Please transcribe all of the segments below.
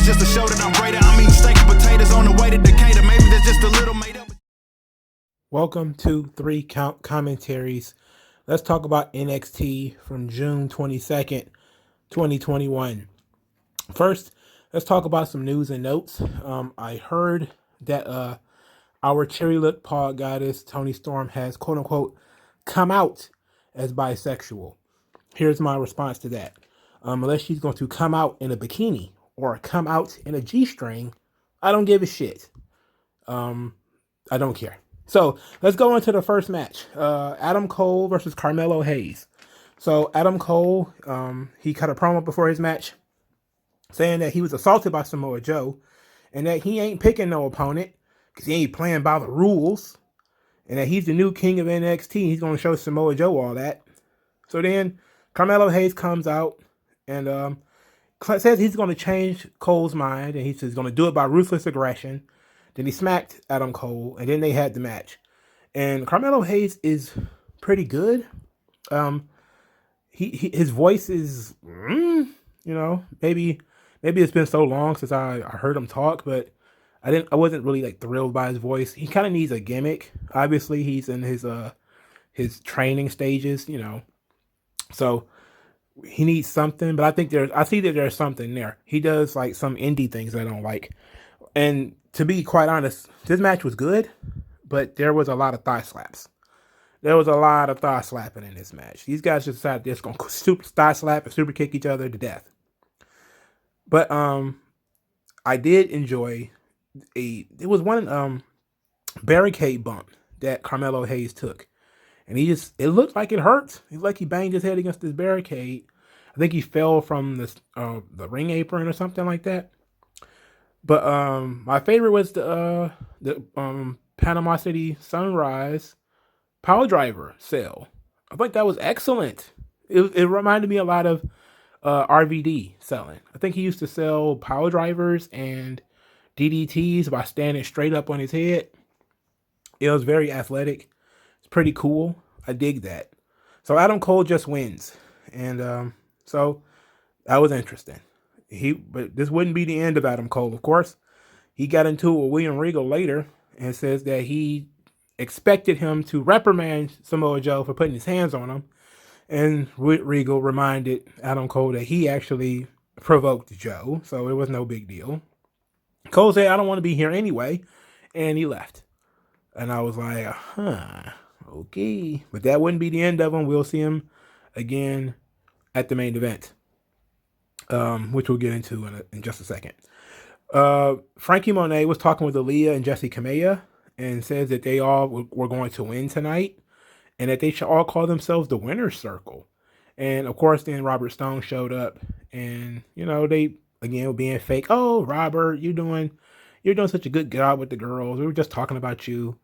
just to show that I'm greater. I'm eating steak and potatoes on the way to Decatur. Maybe there's just a little made up. Welcome to 3 Count Commentaries. Let's talk about NXT from June 22nd, 2021. First, let's talk about some news and notes. I heard that our cherry lip pod goddess, Toni Storm, has quote-unquote come out as bisexual. Here's my response to that. Unless she's going to come out in a bikini or come out in a G-string, I don't give a shit. I don't care. So let's go into the first match. Adam Cole versus Carmelo Hayes. So Adam Cole, he cut a promo before his match saying that he was assaulted by Samoa Joe and that he ain't picking no opponent because he ain't playing by the rules and that he's the new king of NXT. He's going to show Samoa Joe all that. So then Carmelo Hayes comes out and says he's going to change Cole's mind and he says he's going to do it by ruthless aggression. Then he smacked Adam Cole, and then they had the match. And Carmelo Hayes is pretty good. His voice is, maybe it's been so long since I heard him talk, but I wasn't really like thrilled by his voice. He kind of needs a gimmick. Obviously, he's in his training stages, so he needs something. But I see that there's something there. He does like some indie things I don't like, and to be quite honest, this match was good, but there was a lot of thigh slaps. There was a lot of thigh slapping in this match. These guys just decided they're just going to thigh slap and super kick each other to death. But I did enjoy it was one barricade bump that Carmelo Hayes took. And it looked like it hurt. It looked like he banged his head against this barricade. I think he fell from the ring apron or something like that. But my favorite was the Panama City Sunrise Power Driver sell. I think that was excellent. It reminded me a lot of RVD selling. I think he used to sell power drivers and DDTs by standing straight up on his head. It was very athletic. It's pretty cool. I dig that. So Adam Cole just wins. And so that was interesting. But this wouldn't be the end of Adam Cole, of course. He got into it with William Regal later and says that he expected him to reprimand Samoa Joe for putting his hands on him. And Regal reminded Adam Cole that he actually provoked Joe, so it was no big deal. Cole said, I don't want to be here anyway, and he left. And I was like, okay. But that wouldn't be the end of him. We'll see him again at the main event. Which we'll get into in just a second. Frankie Monet was talking with Aaliyah and Jessie Kamea and says that they all were going to win tonight and that they should all call themselves the Winner's Circle. And of course, then Robert Stone showed up and, they again were being fake. Oh, Robert, you're doing such a good job with the girls. We were just talking about you.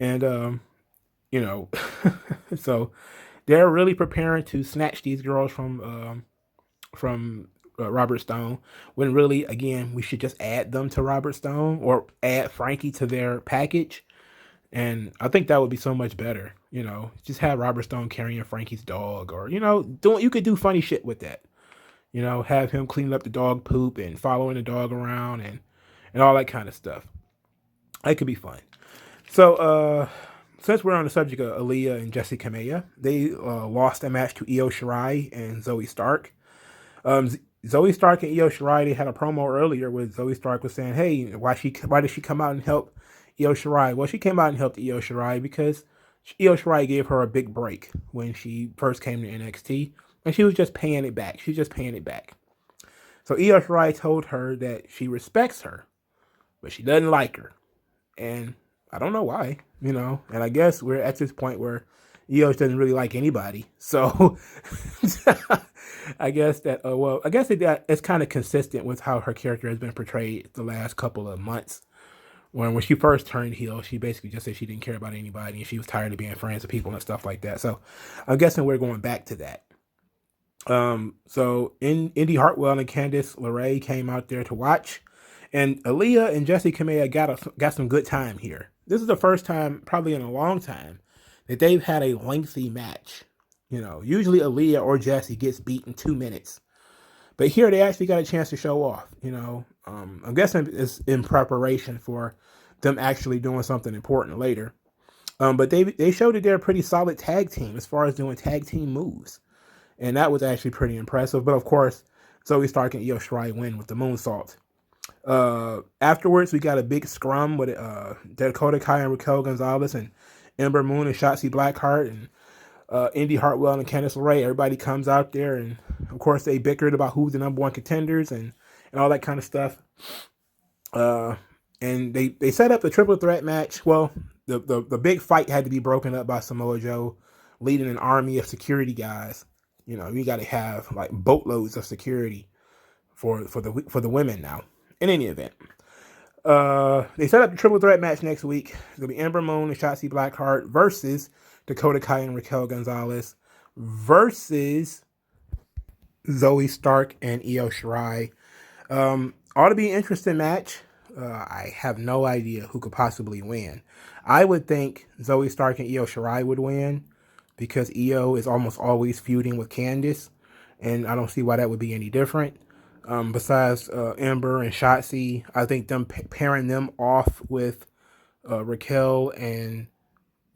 And, so they're really preparing to snatch these girls from Robert Stone, when really, again, we should just add them to Robert Stone or add Frankie to their package. And I think that would be so much better, just have Robert Stone carrying Frankie's dog or, you could do funny shit with that, have him cleaning up the dog poop and following the dog around and all that kind of stuff. That could be fun. So, since we're on the subject of Aaliyah and Jessie Kamea, they lost a match to Io Shirai and Zoe Stark. Zoe Stark and Io Shirai, they had a promo earlier where Zoe Stark was saying, hey, why did she come out and help Io Shirai? Well, she came out and helped Io Shirai because Io Shirai gave her a big break when she first came to NXT, and she was just paying it back. So Io Shirai told her that she respects her, but she doesn't like her. And I don't know why, and I guess we're at this point where Io doesn't really like anybody. So I guess that, it's kind of consistent with how her character has been portrayed the last couple of months. When she first turned heel, she basically just said she didn't care about anybody and she was tired of being friends with people and stuff like that. So I'm guessing we're going back to that. So Indy Hartwell and Candice LeRae came out there to watch, and Aaliyah and Jessie Kamea got some good time here. This is the first time, probably in a long time, that they've had a lengthy match. Usually Aaliyah or Jessie gets beat in 2 minutes. But here they actually got a chance to show off. I'm guessing it's in preparation for them actually doing something important later. But they showed that they're a pretty solid tag team as far as doing tag team moves, and that was actually pretty impressive. But of course, Zoe Stark and Io Shirai win with the moonsault. Afterwards, we got a big scrum with Dakota Kai and Raquel Gonzalez and Ember Moon and Shotzi Blackheart and Indy Hartwell and Candice LeRae. Everybody comes out there, and of course, they bickered about who's the number one contenders and all that kind of stuff. And they set up the triple threat match. Well, the big fight had to be broken up by Samoa Joe leading an army of security guys. You know, you got to have like boatloads of security for the women now. In any event, they set up the triple threat match next week. It's gonna be Ember Moon and Shotzi Blackheart versus Dakota Kai and Raquel Gonzalez versus Zoe Stark and Io Shirai. Ought to be an interesting match. I have no idea who could possibly win. I would think Zoe Stark and Io Shirai would win because Io is almost always feuding with Candice, and I don't see why that would be any different. Besides Ember and Shotzi, I think them pairing them off with Raquel and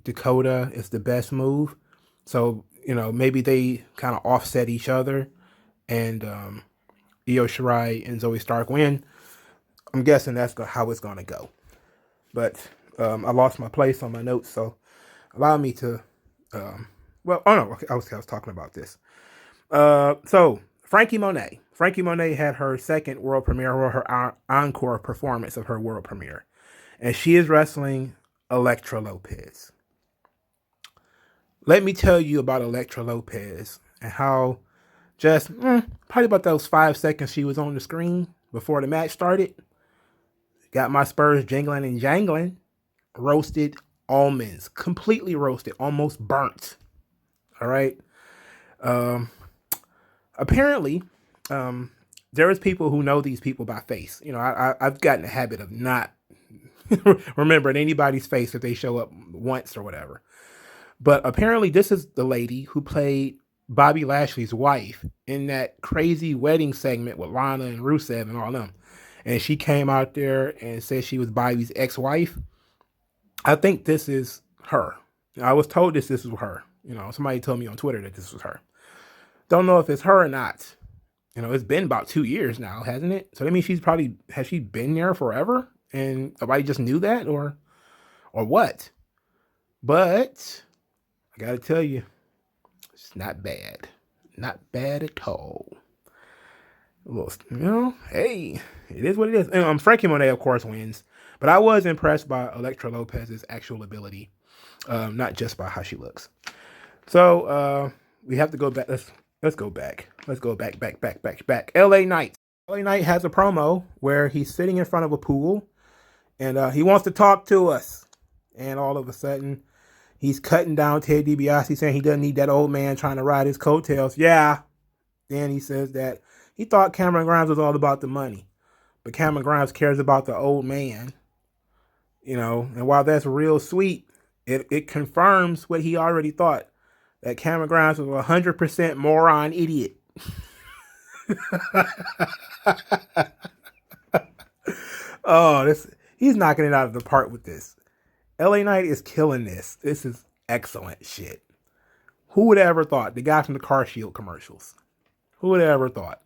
Dakota is the best move. So, you know, maybe they kind of offset each other, and Io Shirai and Zoe Stark win. I'm guessing that's how it's going to go. But I lost my place on my notes, so allow me to... I was talking about this. So, Frankie Monet. Frankie Monet had her second world premiere, or her encore performance of her world premiere. And she is wrestling Elektra Lopez. Let me tell you about Elektra Lopez and how just probably about those 5 seconds she was on the screen before the match started, got my spurs jingling and jangling. Roasted almonds, completely roasted, almost burnt. All right. Apparently, there is people who know these people by face. You know, I've gotten a habit of not remembering anybody's face if they show up once or whatever. But apparently this is the lady who played Bobby Lashley's wife in that crazy wedding segment with Lana and Rusev and all them. And she came out there and said she was Bobby's ex-wife. I think this is her. I was told this was her. You know, somebody told me on Twitter that this was her. Don't know if it's her or not. You know, it's been about 2 years now, hasn't it? So that means has she been there forever? And nobody just knew that or what? But I gotta tell you, it's not bad. Not bad at all. A little, you know, hey, it is what it is. And Frankie Monet, of course, wins. But I was impressed by Elektra Lopez's actual ability, not just by how she looks. So we have to go back. Let's go back. Let's go back. LA Knight. LA Knight has a promo where he's sitting in front of a pool, and he wants to talk to us. And all of a sudden, he's cutting down Ted DiBiase, saying he doesn't need that old man trying to ride his coattails. Yeah. Then he says that he thought Cameron Grimes was all about the money, but Cameron Grimes cares about the old man. You know, and while that's real sweet, it confirms what he already thought, that Cameron Grimes was 100% moron idiot. He's knocking it out of the park with this. LA Knight is killing this. This is excellent shit. Who would have ever thought? The guy from the Car Shield commercials. Who would have ever thought?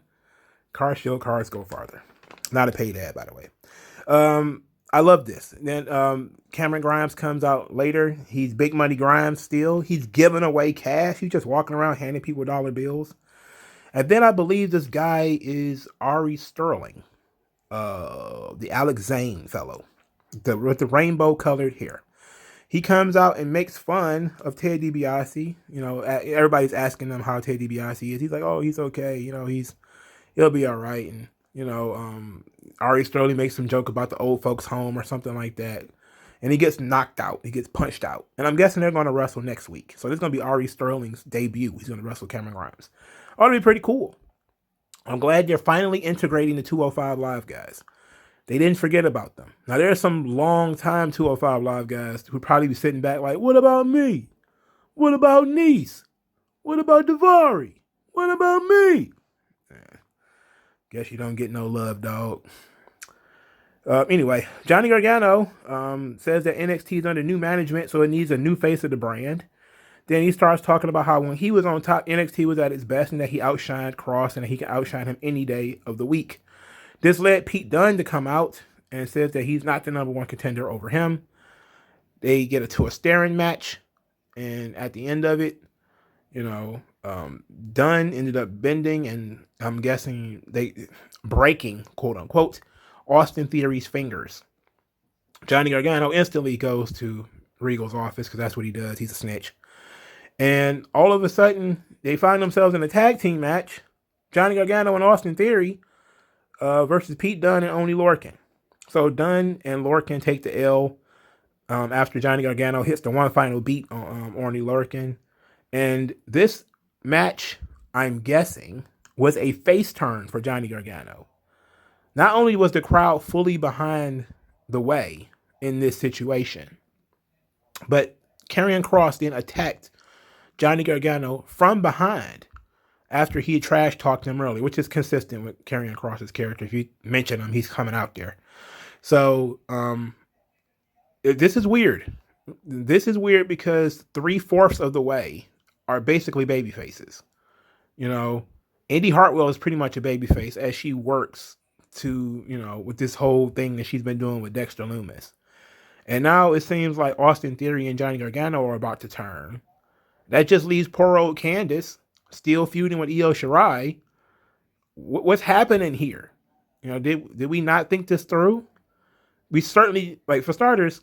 Car Shield cars go farther. Not a paid ad, by the way. I love this. And then Cameron Grimes comes out later. He's Big Money Grimes still. He's giving away cash. He's just walking around handing people dollar bills. And then I believe this guy is Ari Sterling, the Alex Zane fellow, with the rainbow colored hair. He comes out and makes fun of Ted DiBiase. You know, everybody's asking him how Ted DiBiase is. He's like, oh, he's okay. You know, he'll be all right. And you know, Ari Sterling makes some joke about the old folks home or something like that. And he gets knocked out. He gets punched out. And I'm guessing they're going to wrestle next week. So this is going to be Ari Sterling's debut. He's going to wrestle Cameron Grimes. Ought to be pretty cool. I'm glad they're finally integrating the 205 Live guys. They didn't forget about them. Now, there's some long-time 205 Live guys who probably be sitting back like, what about me? What about Nice? What about Daivari? What about me? Guess you don't get no love, dog. Anyway, Johnny Gargano says that NXT is under new management, so it needs a new face of the brand. Then he starts talking about how when he was on top, NXT was at its best and that he outshined Cross and that he can outshine him any day of the week. This led Pete Dunne to come out and says that he's not the number one contender over him. They get to a staring match, and at the end of it, Dunne ended up bending and I'm guessing they breaking, quote unquote, Austin Theory's fingers. Johnny Gargano instantly goes to Regal's office because that's what he does. He's a snitch. And all of a sudden, they find themselves in a tag team match. Johnny Gargano and Austin Theory versus Pete Dunne and Oney Lorcan. So Dunne and Lorcan take the L after Johnny Gargano hits the one final beat on Oney Lorcan. And this match, I'm guessing, was a face turn for Johnny Gargano. Not only was the crowd fully behind the way in this situation, but Karrion Kross then attacked Johnny Gargano from behind after he trash talked him early, which is consistent with Karrion Kross's character. If you mention him, he's coming out there. So this is weird. This is weird because 3/4 of the way are basically baby faces. Indy Hartwell is pretty much a baby face as she works to, with this whole thing that she's been doing with Dexter Lumis. And now it seems like Austin Theory and Johnny Gargano are about to turn. That just leaves poor old Candice still feuding with Io Shirai. What's happening here? Did we not think this through? We certainly, for starters,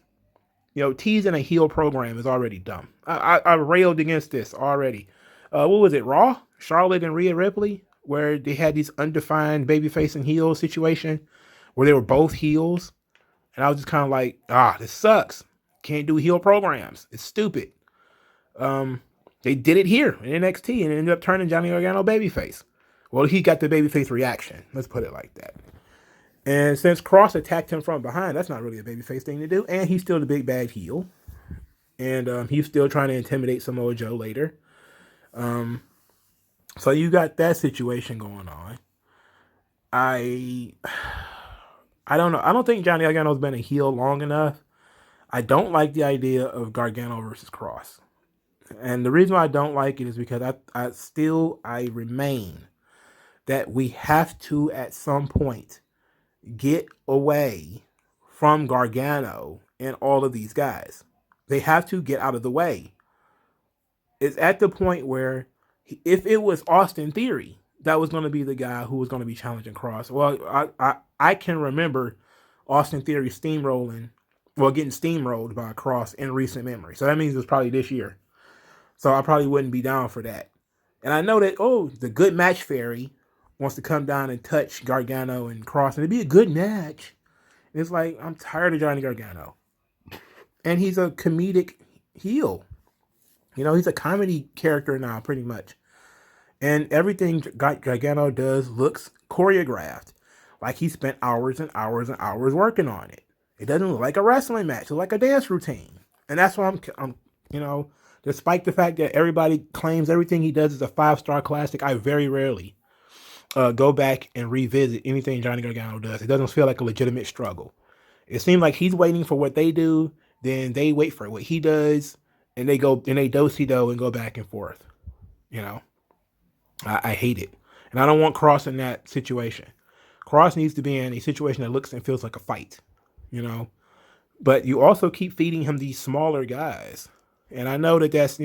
teasing a heel program is already dumb. I railed against this already. What was it, Raw? Charlotte and Rhea Ripley, where they had these undefined babyface and heel situation where they were both heels. And I was just kind of like, this sucks. Can't do heel programs. It's stupid. They did it here in NXT and it ended up turning Johnny Gargano babyface. Well, he got the babyface reaction. Let's put it like that. And since Cross attacked him from behind, that's not really a babyface thing to do. And he's still the big bad heel. And he's still trying to intimidate Samoa Joe later. So you got that situation going on. I don't know. I don't think Johnny Gargano's been a heel long enough. I don't like the idea of Gargano versus Cross. And the reason why I don't like it is because I remain that we have to, at some point, get away from Gargano and all of these guys. They have to get out of the way. It's at the point where if it was Austin Theory that was going to be the guy who was going to be challenging Cross, well, I can remember Austin Theory getting steamrolled by Cross in recent memory. So that means it was probably this year. So I probably wouldn't be down for that. And I know that, the good match fairy wants to come down and touch Gargano and Cross, and it'd be a good match. And it's like, I'm tired of Johnny Gargano. And he's a comedic heel. He's a comedy character now, pretty much. And everything Gargano does looks choreographed. Like he spent hours and hours and hours working on it. It doesn't look like a wrestling match. It's like a dance routine. And that's why I'm despite the fact that everybody claims everything he does is a 5-star classic, I very rarely go back and revisit anything Johnny Gargano does. It doesn't feel like a legitimate struggle. It seems like he's waiting for what they do, then they wait for what he does, and they do-si-do and go back and forth. I hate it. And I don't want Cross in that situation. Cross needs to be in a situation that looks and feels like a fight, But you also keep feeding him these smaller guys. And I know that that's,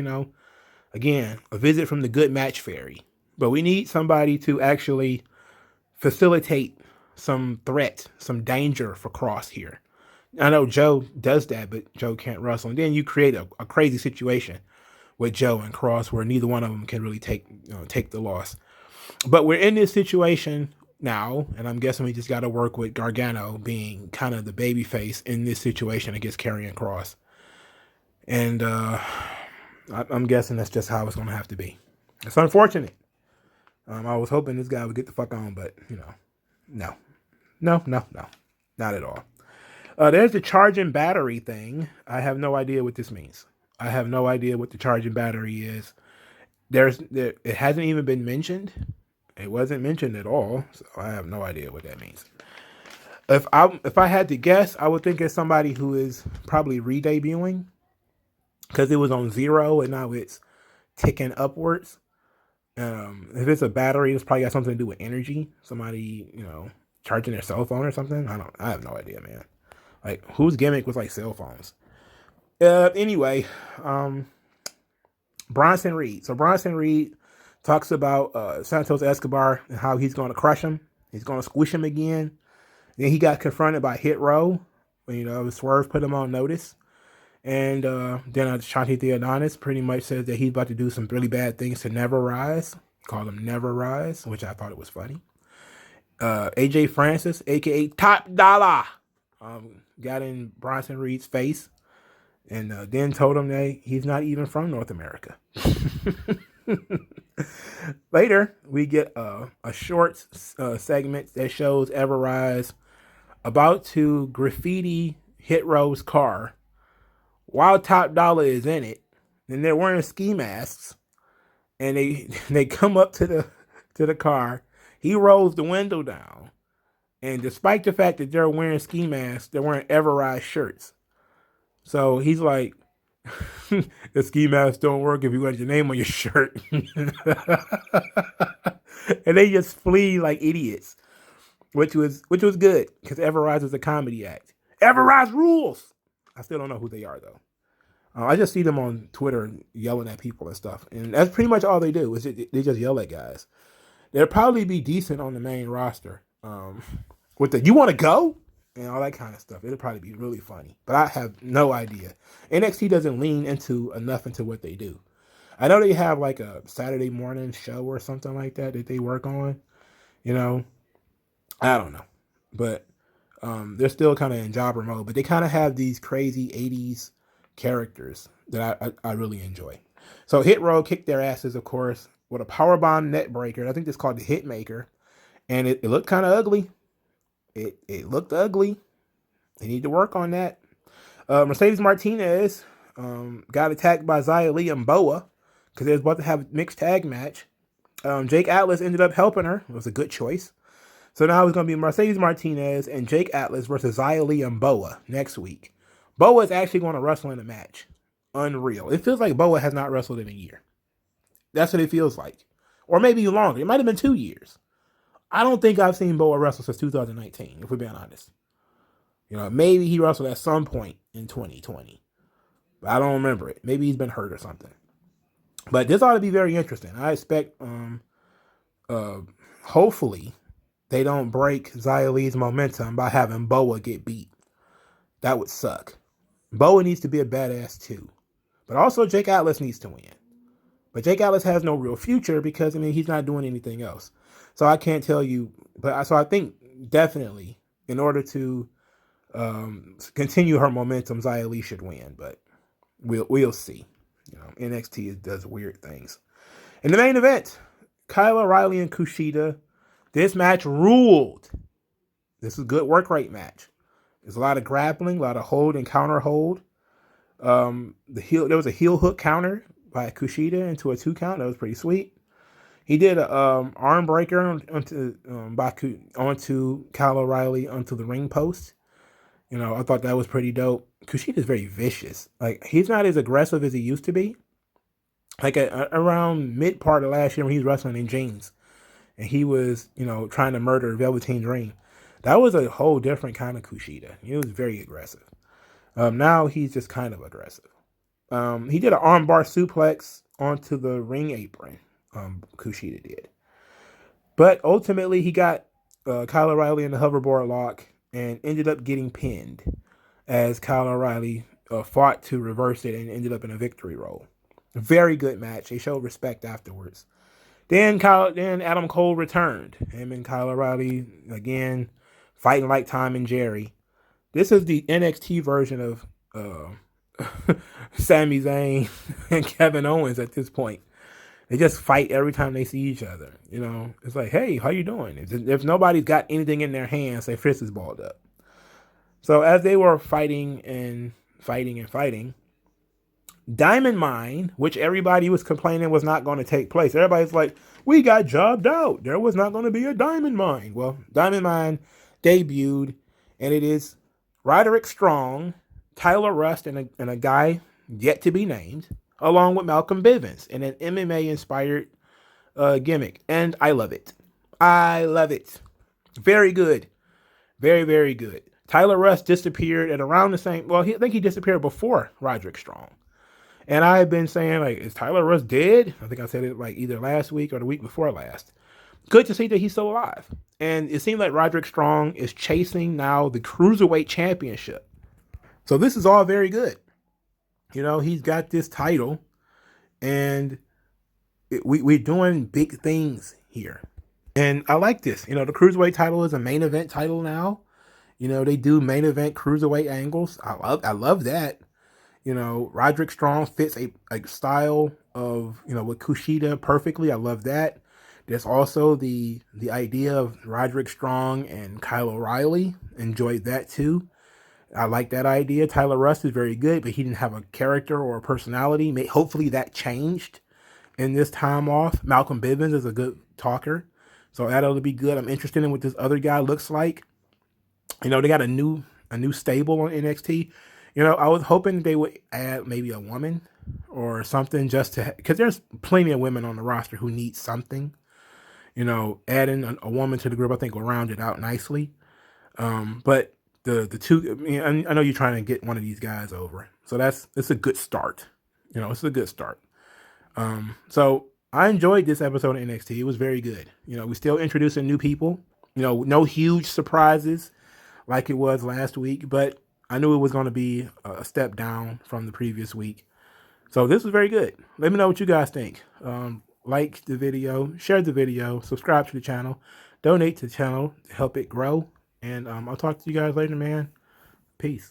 again, a visit from the good match fairy. But we need somebody to actually facilitate some threat, some danger for Cross here. I know Joe does that, but Joe can't wrestle. And then you create a crazy situation with Joe and Cross where neither one of them can really take the loss. But we're in this situation now, and I'm guessing we just got to work with Gargano being kind of the babyface in this situation against Karrion Kross. And I'm guessing that's just how it's going to have to be. It's unfortunate. I was hoping this guy would get the fuck on, but, no, not at all. There's the charging battery thing. I have no idea what this means. I have no idea what the charging battery is. It hasn't even been mentioned. It wasn't mentioned at all, so I have no idea what that means. If I had to guess, I would think it's somebody who is probably re-debuting because it was on 0 and now it's ticking upwards. If it's a battery, it's probably got something to do with energy. Somebody, charging their cell phone or something. I have no idea, man. Like, whose gimmick was like cell phones? Anyway, Bronson Reed. So Bronson Reed talks about Santos Escobar and how he's going to crush him. He's going to squish him again. Then he got confronted by Hit Row. Swerve put him on notice. And then Shanti Theodonis pretty much says that he's about to do some really bad things to Never Rise. Called him Never Rise, which I thought it was funny. AJ Francis, a.k.a. Top Dollar, got in Bronson Reed's face and then told him that he's not even from North America. Later, we get a short segment that shows Ever Rise about to graffiti Hit Row's car while Top Dollar is in it, and they're wearing ski masks, and they come up to the car. He rolls the window down, and despite the fact that they're wearing ski masks, they're wearing Ever Rise shirts. So he's like, the ski masks don't work if you got your name on your shirt. And they just flee like idiots, which was good because Ever Rise was a comedy act. Ever Rise rules. I still don't know who they are though. I just see them on Twitter yelling at people and stuff, and that's pretty much all they do. They just yell at guys. They'll probably be decent on the main roster. With the "you want to go" and all that kind of stuff, it'll probably be really funny. But I have no idea. NXT doesn't lean into what they do. I know they have like a Saturday morning show or something like that they work on. I don't know, but they're still kind of in jobber mode. But they kind of have these crazy '80s characters that I really enjoy. So Hit Row kicked their asses, of course, with a powerbomb net breaker. I think it's called the Hitmaker, and it looked kind of ugly. It looked ugly. They need to work on that. Mercedes Martinez got attacked by Xia Li and Boa because they was about to have a mixed tag match. Jake Atlas ended up helping her. It was a good choice. So now it's going to be Mercedes Martinez and Jake Atlas versus Xia Li and Boa next week. Boa is actually going to wrestle in a match. Unreal. It feels like Boa has not wrestled in a year. That's what it feels like. Or maybe longer. It might have been 2 years. I don't think I've seen Boa wrestle since 2019, if we're being honest. Maybe he wrestled at some point in 2020. But I don't remember it. Maybe he's been hurt or something. But this ought to be very interesting. I expect, hopefully, they don't break Xia Li's momentum by having Boa get beat. That would suck. Boa needs to be a badass too. But also Jake Atlas needs to win. But Jake Atlas has no real future because, he's not doing anything else. So I can't tell you. So I think definitely in order to continue her momentum, Xia Li should win. But we'll see. NXT does weird things. In the main event, Kyle O'Reilly and Kushida. This match ruled. This is a good work rate match. There's a lot of grappling, a lot of hold and counter hold. There was a heel hook counter by Kushida into a 2 count. That was pretty sweet. He did a arm breaker onto Kyle O'Reilly onto the ring post. I thought that was pretty dope. Kushida is very vicious. Like, he's not as aggressive as he used to be. Like around mid part of last year when he was wrestling in jeans, and he was trying to murder Velveteen Dream. That was a whole different kind of Kushida. He was very aggressive. Now he's just kind of aggressive. He did an armbar suplex onto the ring apron. Kushida did. But ultimately, he got Kyle O'Reilly in the hoverboard lock and ended up getting pinned as Kyle O'Reilly fought to reverse it and ended up in a victory roll. Very good match. They showed respect afterwards. Then Adam Cole returned. Him and Kyle O'Reilly again fighting like Tom and Jerry. This is the NXT version of Sami Zayn and Kevin Owens at this point. They just fight every time they see each other. It's like, hey, how you doing? If nobody's got anything in their hands, their fist is balled up. So as they were fighting, Diamond Mine, which everybody was complaining was not going to take place. Everybody's like, we got jobbed out. There was not going to be a Diamond Mine. Well, Diamond Mine debuted. and it is Roderick Strong, Tyler Rust, and a guy yet to be named, along with Malcolm Bivens in an MMA inspired gimmick, and I love it. I love it. Very good. Very, very good. Tyler Rust disappeared at around the same. Well, I think he disappeared before Roderick Strong. And I've been saying, like, is Tyler Rust dead? I think I said it like either last week or the week before last. Good to see that he's still alive. And it seems like Roderick Strong is chasing now the Cruiserweight Championship. So this is all very good. You know, he's got this title, and we're doing big things here. And I like this. You know, the Cruiserweight title is a main event title now. You know, they do main event Cruiserweight angles. I love that. You know, Roderick Strong fits a style of, you know, with Kushida perfectly. I love that. There's also the idea of Roderick Strong and Kyle O'Reilly. Enjoyed that too. I like that idea. Tyler Rust is very good, but he didn't have a character or a personality. Hopefully that changed in this time off. Malcolm Bivens is a good talker, so that'll be good. I'm interested in what this other guy looks like. You know, they got a new stable on NXT. You know, I was hoping they would add maybe a woman or something just to, because there's plenty of women on the roster who need something. You know, adding a woman to the group, I think, will round it out nicely. But the two, I know you're trying to get one of these guys over, so it's a good start. You know, it's a good start. So I enjoyed this episode of NXT. It was very good. You know, we're still introducing new people. You know, no huge surprises like it was last week, but I knew it was going to be a step down from the previous week. So this was very good. Let me know what you guys think. Like the video, share the video, subscribe to the channel, donate to the channel to help it grow. And I'll talk to you guys later, man. Peace.